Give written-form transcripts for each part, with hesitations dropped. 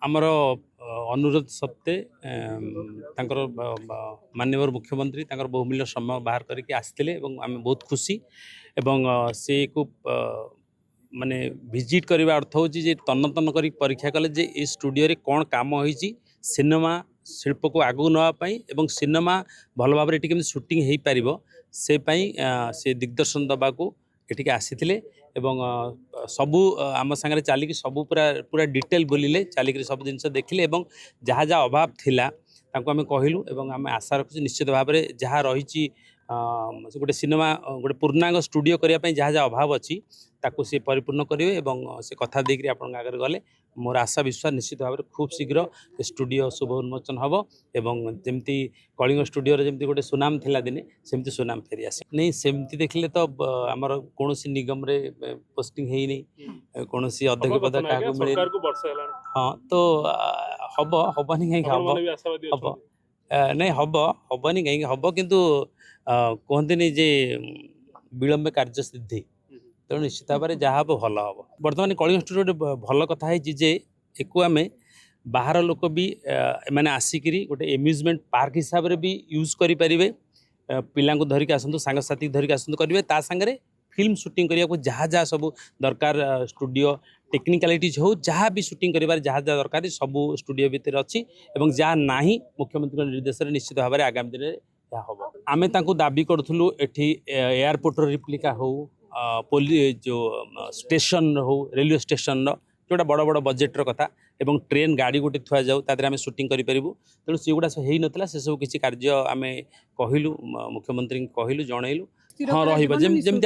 आमर अनुरोध सत्ते तांकर माननीय मुख्यमंत्री तांकर बहुमूल्य समय बाहर करके आसते आम बहुत खुशी एवं से को माने विजिट करने अर्थ हूँ तन्न तन्न कर परीक्षा कले जे ये स्टूडियो कौन काम होती सिनेमा शिल्प को आगू नापी एवं सिनेमा भल भाव में शूटिंग हो पार से से दिग्दर्शन दबा को ये आसी एवं सबू आम सांगे चलिकी सबू पूरा पूरा डिटेल बोलिले चलिक सब जिन देखिले जहाँ जहाँ अभाव थिला तांको आमे कहलु एवं आमे आशा रखुँ निश्चित भाव में जहाँ रही गोटे सिनेमा गोटे पूर्णांग स्टूडियो करने जहाँ जहाँ अभाव अच्छी ताकू सी परिपूर्ण करेंगे एवं से कथा देकर आपण आगे गले मोर आशा विश्वास निश्चित भाव में खूब शीघ्र स्टूडियो शुभ उन्मोचन हम एवं जमती कलिंग स्टूडियो जमती गोटे सुनाम थिला दिने सेमती सुनाम फेरी आस नहीं सेमती देखले तो आमर कौन निगम रे पोस्टिंग है नहीं कौन अध्यक्ष पद क्या मिले हाँ तो हम हबनी कहीं हम नहीं हबनी कहीं हम किंतु कहते जे विलंब कार्य सिद्धि तेणु निश्चित भाव में जहाँ हम भल हम बर्तमान कलिंग स्टूडियो भल कथा है एक आम बाहर लोक भी मैंने आसिक गोटे एम्यूजमेंट पार्क हिसाब से भी यूज करें पिला धरिक आसतु सांगसाथी धरिक आसतु करेंगे ता सांगे फिल्म शूटिंग करने को जहाँ जहाँ सब दरकार स्टूडियो टेक्निकालिटीज हो जहाँ भी शूटिंग कर जहाँ जहाँ दरकार सब स्टूडियो भितर अच्छी और जहाँ ना मुख्यमंत्री निर्देश निश्चित भाव में आगामी दिन में हम आम दाबी करूँ एटी एयरपोर्ट रिप्लिका हो जो स्टेशन हो रेलवे स्टेशन जोटा बड़ बड़ बजेट्र कथा एवं ट्रेन गाड़ी गोटे थुआ जाऊ आम शूटिंग करूँ तेणु से गुड़ा हो से सब किसी कार्य आम कहलु मुख्यमंत्री कहलु जनइलु हाँ रही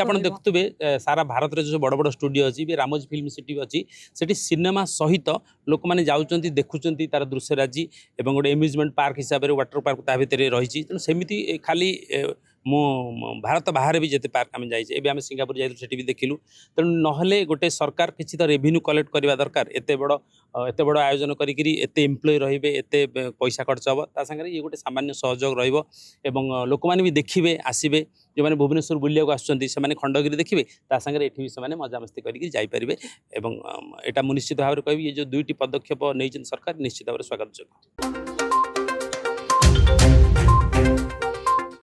आप देखुए सारा भारत में जो बड़ बड़ स्टूडियो अच्छी रामोजी फिल्म सिटी अच्छी से सिनेमा सहित लोक मैंने जाऊँच देखुं तार दृश्यराजी और गोटे एम्यूजमेंट पार्क हिसाब से वाटर पार्क ता भर रही तेणु सेमती खाली मु भारत बाहर भी जिते पार्क आम जाइए आम सिंगापुर जाइए भी देखिलु तेणु नहले गोटे सरकार किसी तो रेवेन्यू कलेक्ट करवा दरकार एत बड़ आयोजन करी एम्प्लॉय रे एत पैसा खर्च हम तांगे ये गोटे सामान्य सहयोग रही लोक मैंने भी देखिए आसवे जो मैंने भुवनेश्वर बुलिया आसुँच खंडगिरी देखिए तांगे ये भी मजामस्ती करें एटा मु निश्चित भाव में कह ये जो दुईटी पदक्षेप नहीं सरकार निश्चित भाव में स्वागत।